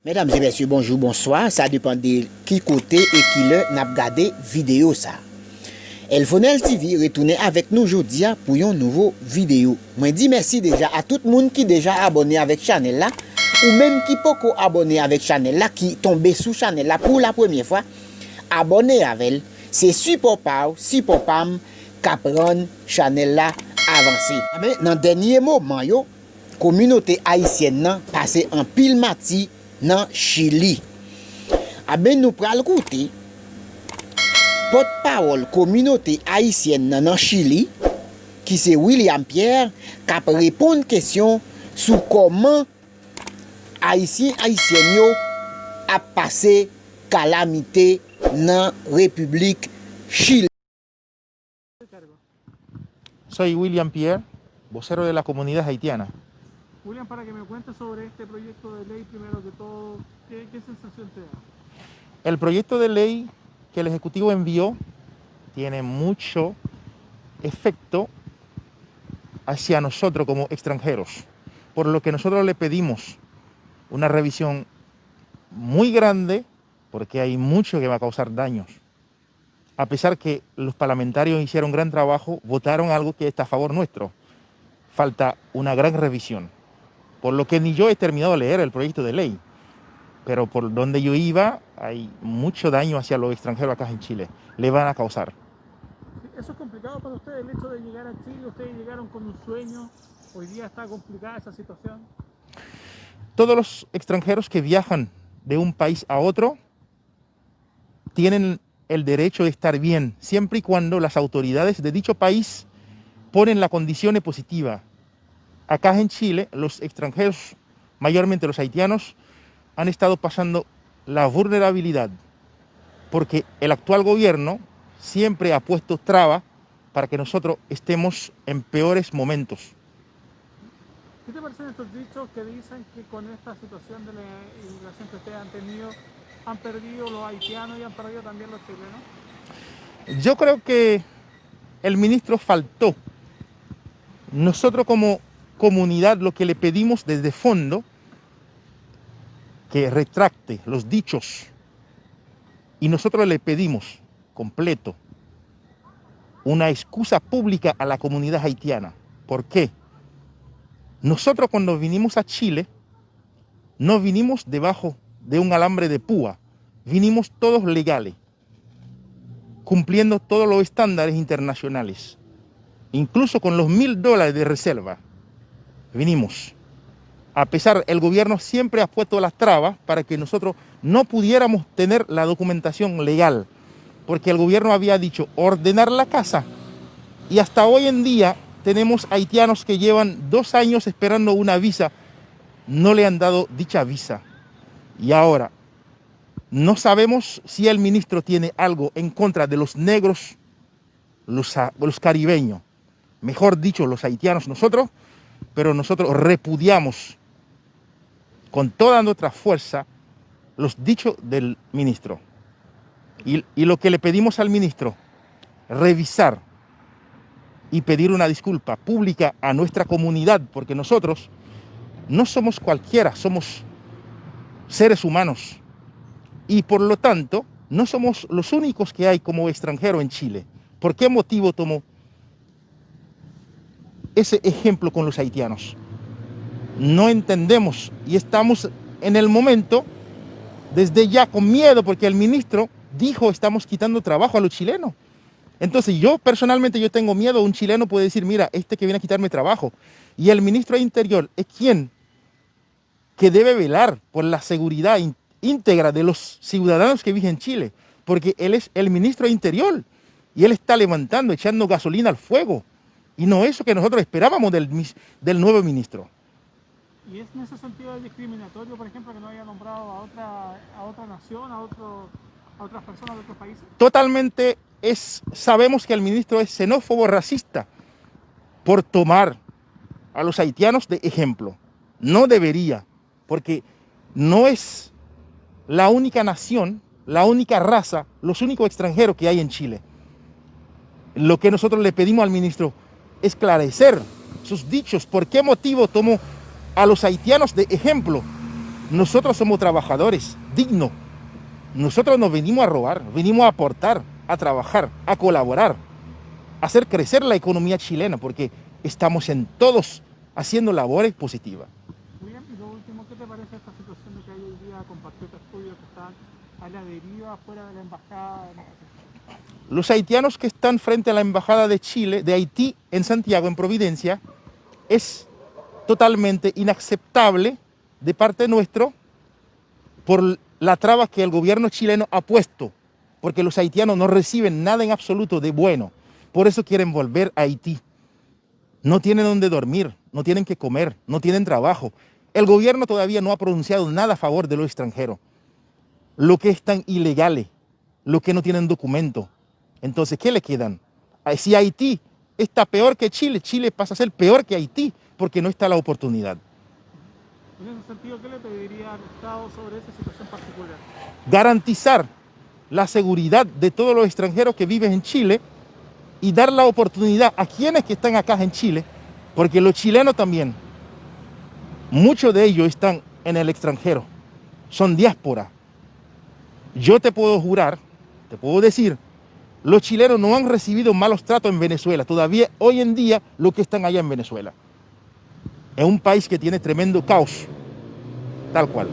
Mesdames et messieurs, bonjour, bonsoir. Ça dépend de qui côté et qui l'heure n'a regardé vidéo ça. Elfonel TV retourne avec nous aujourd'hui pour une nouvelle vidéo. Moi dis merci déjà à tout le monde qui déjà abonné avec channel là ou même qui pas abonné avec channel là qui tombé sous channel là pour la première fois. Abonné avec elle. C'est support pam qu'apprendre channel là avancer. Mais dans dernier moment yo communauté haïtienne nan passé en pile mati dans Chili. Nous pral écouter porte-parole communauté haïtienne dans Chili qui c'est William Pierre qui a répondre question sur comment haïtien yo a passé calamité dans République Chili. Soy William Pierre, vocero de la comunidad haitiana. William, para que me cuentes sobre este proyecto de ley, primero que todo, ¿qué sensación te da? El proyecto de ley que el Ejecutivo envió tiene mucho efecto hacia nosotros como extranjeros, por lo que nosotros le pedimos una revisión muy grande, porque hay mucho que va a causar daños. A pesar que los parlamentarios hicieron un gran trabajo, votaron algo que está a favor nuestro. Falta una gran revisión. Por lo que ni yo he terminado de leer el proyecto de ley, pero por donde yo iba hay mucho daño hacia los extranjeros acá en Chile. Le van a causar. Eso es complicado para ustedes, el hecho de llegar a Chile. Ustedes llegaron con un sueño, hoy día está complicada esa situación. Todos los extranjeros que viajan de un país a otro tienen el derecho de estar bien, siempre y cuando las autoridades de dicho país ponen las condiciones positivas. Acá en Chile, los extranjeros, mayormente los haitianos, han estado pasando la vulnerabilidad porque el actual gobierno siempre ha puesto trabas para que nosotros estemos en peores momentos. ¿Qué te parecen estos dichos que dicen que con esta situación de la inmigración que ustedes han tenido, han perdido los haitianos y han perdido también los chilenos? Yo creo que el ministro faltó. Nosotros como comunidad lo que le pedimos desde fondo que retracte los dichos y nosotros le pedimos completo una excusa pública a la comunidad haitiana. ¿Por qué? Nosotros cuando vinimos a Chile no vinimos debajo de un alambre de púa, vinimos todos legales, cumpliendo todos los estándares internacionales, incluso con los $1000 de reserva. Vinimos. A pesar, el gobierno siempre ha puesto las trabas para que nosotros no pudiéramos tener la documentación legal, porque el gobierno había dicho ordenar la casa y hasta hoy en día tenemos haitianos que llevan 2 años esperando una visa, no le han dado dicha visa. Y ahora, no sabemos si el ministro tiene algo en contra de los negros, los caribeños, mejor dicho, los haitianos nosotros, pero nosotros repudiamos con toda nuestra fuerza los dichos del ministro. Y lo que le pedimos al ministro, revisar y pedir una disculpa pública a nuestra comunidad, porque nosotros no somos cualquiera, somos seres humanos. Y por lo tanto, no somos los únicos que hay como extranjeros en Chile. ¿Por qué motivo tomo ese ejemplo con los haitianos? No entendemos y estamos en el momento desde ya con miedo porque el ministro dijo estamos quitando trabajo a los chilenos. Entonces yo personalmente yo tengo miedo. Un chileno puede decir, mira, este que viene a quitarme trabajo. Y el ministro de Interior es quien que debe velar por la seguridad íntegra de los ciudadanos que viven en Chile, porque él es el ministro de Interior y él está levantando, echando gasolina al fuego. Y no eso que nosotros esperábamos del nuevo ministro. ¿Y es en ese sentido discriminatorio, por ejemplo, que no haya nombrado a otra nación, a otras personas de otros países? Totalmente sabemos que el ministro es xenófobo racista por tomar a los haitianos de ejemplo. No debería, porque no es la única nación, la única raza, los únicos extranjeros que hay en Chile. Lo que nosotros le pedimos al ministro es esclarecer sus dichos, por qué motivo tomó a los haitianos de ejemplo Nosotros somos trabajadores dignos. Nosotros no venimos a robar, venimos a aportar, a trabajar, a colaborar, a hacer crecer la economía chilena, porque estamos en todos haciendo labores positivas. Muy bien, y lo último, ¿qué te parece esta situación de que hay hoy día compatriotas tuyos que están a la deriva fuera de la embajada? Los haitianos que están frente a la embajada de Chile, de Haití, en Santiago, en Providencia, es totalmente inaceptable de parte nuestro por la traba que el gobierno chileno ha puesto, porque los haitianos no reciben nada en absoluto de bueno. Por eso quieren volver a Haití. No tienen donde dormir, no tienen que comer, no tienen trabajo. El gobierno todavía no ha pronunciado nada a favor de los extranjeros. Lo que están ilegales, lo que no tienen documento. Entonces, ¿qué le quedan? Si Haití está peor que Chile, Chile pasa a ser peor que Haití, porque no está la oportunidad. En ese sentido, ¿qué le pediría al Estado sobre esa situación particular? Garantizar la seguridad de todos los extranjeros que viven en Chile y dar la oportunidad a quienes que están acá en Chile, porque los chilenos también, muchos de ellos están en el extranjero, son diáspora. Yo te puedo jurar, te puedo decir, los chilenos no han recibido malos tratos en Venezuela, todavía hoy en día los que están allá en Venezuela. Es un país que tiene tremendo caos, tal cual.